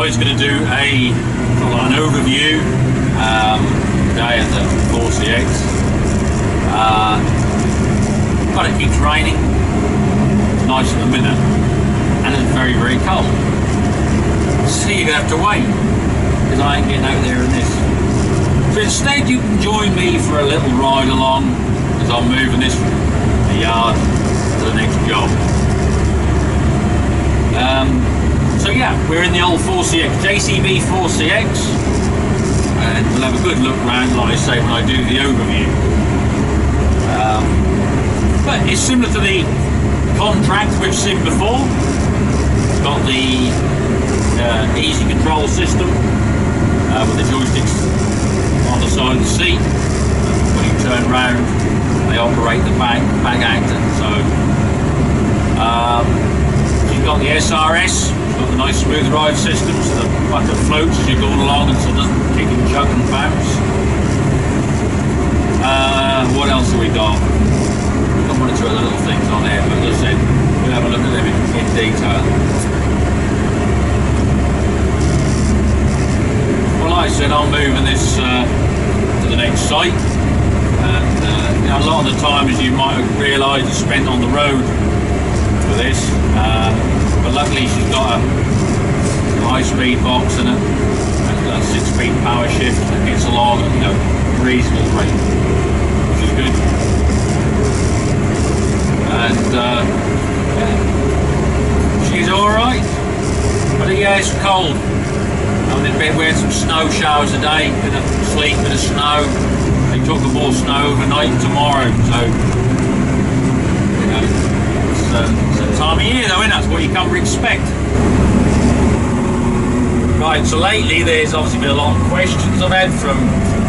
I was going to do an overview today at the 4Cx, but it keeps raining. It's nice at the minute, and it's very, very cold. So you're going to have to wait, because I ain't getting out there in this. So instead you can join me for a little ride along, as I'm moving this from the yard to the next job. So yeah, we're in the old 4Cx, Jcb 4Cx, and we'll have a good look round, like I say, when I do the overview. But it's similar to the contract we've seen before. It's got the easy control system with the joysticks on the side of the seat. When you turn round, they operate the bag actor. So you've got the SRS, it's got the nice smooth ride system, so the bucket floats as you're going along, and so it doesn't kick and chuck and bounce. What else have we got? We've got one or two other little things on there, but as I said, we'll have a look at them in detail. Well, like I said, I'm moving this to the next site, and you know, a lot of the time, as you might have realised, is spent on the road for this, but luckily she's got a high-speed box in it, and a 6-speed power shift that gets along at, you know, reasonable rate, which is good. And yeah, she's alright, but yeah, it's cold. We had some snow showers today, bit of sleet, bit of snow. They talk of more snow overnight tomorrow, so you know, it's that time of year though, isn't it? That's what you come to expect. Right, so lately there's obviously been a lot of questions I've had from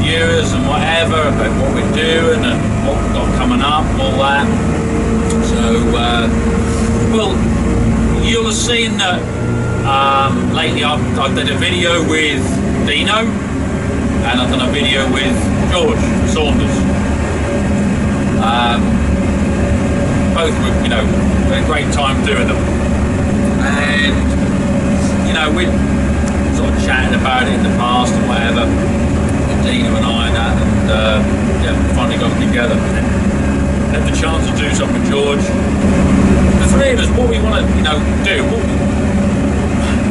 viewers and whatever about what we're doing and what we've got coming up and all that. So, well, you'll have seen that lately I've done a video with Dino, and I've done a video with George Saunders. Both were, you know, had a great time doing them. And, you know, we sort of chatted about it in the past and whatever, Dino and I and that, and yeah, we finally got together and had the chance to do something with George. The three of us, what we want to, you know, do, what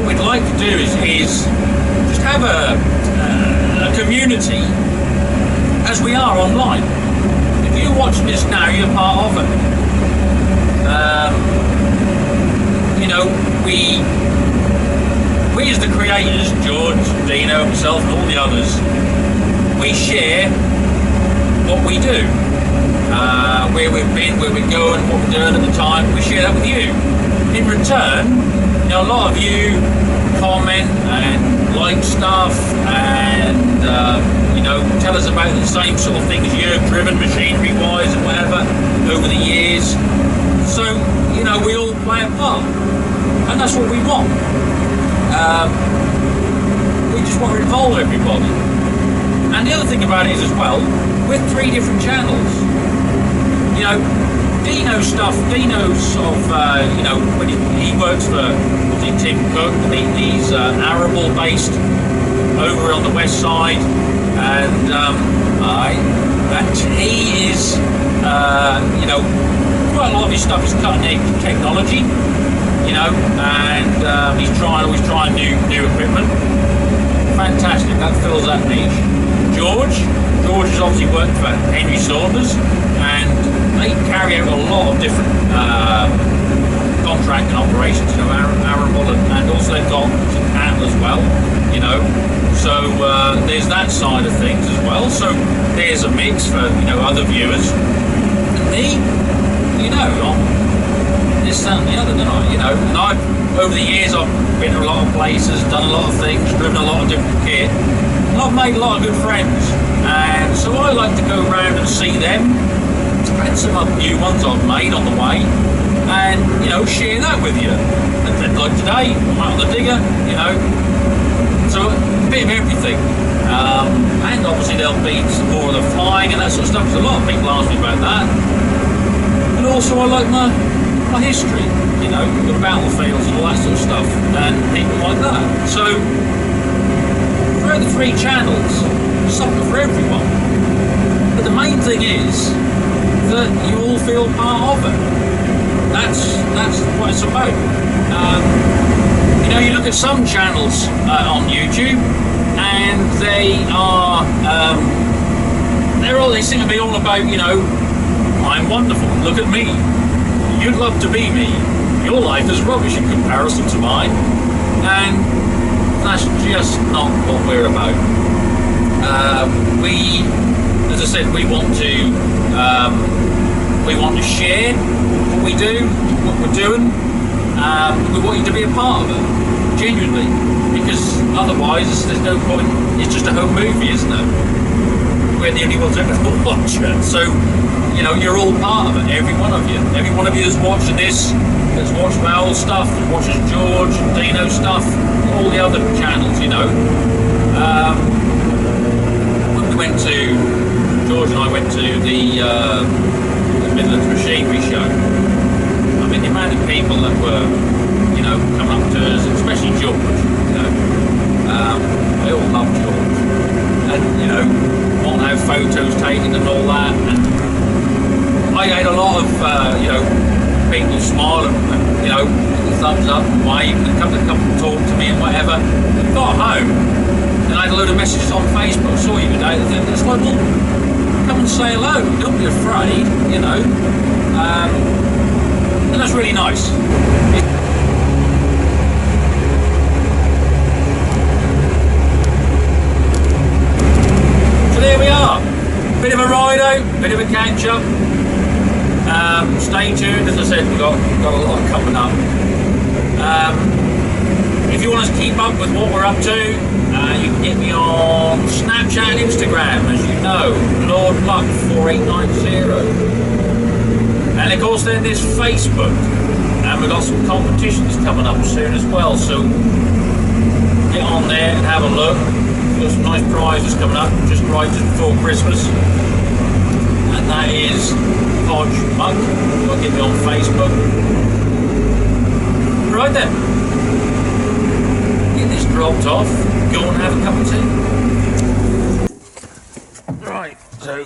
we'd like to do is just have a community as we are online. If you're watching this now, you're part of it. You know, we as the creators, George, Dino, myself and all the others, we share what we do, where we've been, where we're going, what we're doing at the time. We share that with you. In return, you know, a lot of you comment and like stuff and you know, tell us about the same sort of things you've driven machinery wise and whatever over the years. So, you know, we all play a part, and that's what we want. We just want to involve everybody. And the other thing about it is as well, we're 3 different channels. You know, Dino's stuff, Dino's sort of, you know, when he works for, obviously, Tim Cook, he's Arable based over on the west side, and he is, you know, quite a lot of his stuff is cutting edge technology, you know, and he's always trying new equipment. Fantastic, that fills that niche. George has obviously worked for Henry Saunders, and they carry out a lot of different contract and operations, you know, arable, and also they've got some cattle as well, you know. So there's that side of things as well. So there's a mix for, you know, other viewers. And me, you know, I'm this, that, and the other, don't I? You know, and over the years I've been to a lot of places, done a lot of things, driven a lot of different kit, and I've made a lot of good friends. And so I like to go around and see them, and some other new ones I've made on the way, and, you know, share that with you. And like today, I'm out on the digger, you know, so a bit of everything. And obviously there'll be some more of the flying and that sort of stuff, because a lot of people ask me about that. And also I like my my history, you know, the battlefields and all that sort of stuff, and people like that. So, throughout the 3 channels, something for everyone. But the main thing is that you all feel part of it. That's what it's about. You know, you look at some channels on YouTube, and they seem to be all about, you know, I'm wonderful, look at me, you'd love to be me, your life is rubbish in comparison to mine, and that's just not what we're about. As I said, we want to share what we do, what we're doing. We want you to be a part of it, genuinely, because otherwise there's no point. It's just a home movie, isn't it? We're the only ones that can watch it. So, you know, you're all part of it, every one of you. Every one of you that's watching this, that's watched my old stuff, that watches George and Dino's stuff, all the other channels, you know. When George and I went to the Midlands Machinery Show, I mean, the amount of people that were, you know, coming up to us, especially George, you know, they all love George, and, you know, want to have photos taken and all that, and I had a lot of, you know, people smile and, you know, thumbs up and wave and come and talk to me and whatever. I got home and I had a load of messages on Facebook. I saw you today. It's like, well, come and say hello. Don't be afraid, you know. And that's really nice. So there we are. Bit of a ride out, bit of a catch up. Stay tuned, as I said, we've got a lot coming up. If you want to keep up with what we're up to, you can get me on Snapchat and Instagram, as you know, Lord Muck 4890. And of course then there's Facebook, and we've got some competitions coming up soon as well, so get on there and have a look. We've got some nice prizes coming up just before Christmas, and that is Podge Muck. You'll get me on Facebook. Right then, get this dropped off, go and have a cup of tea. Right, so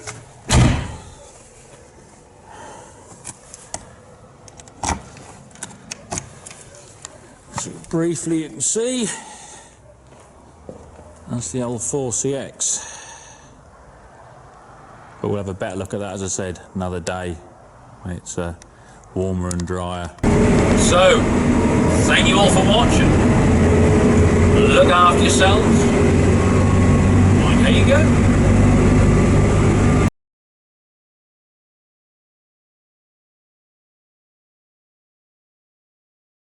briefly you can see that's the old 4Cx. But we'll have a better look at that, as I said, another day. It's warmer and drier. So, thank you all for watching. Look after yourselves. Right, there you go.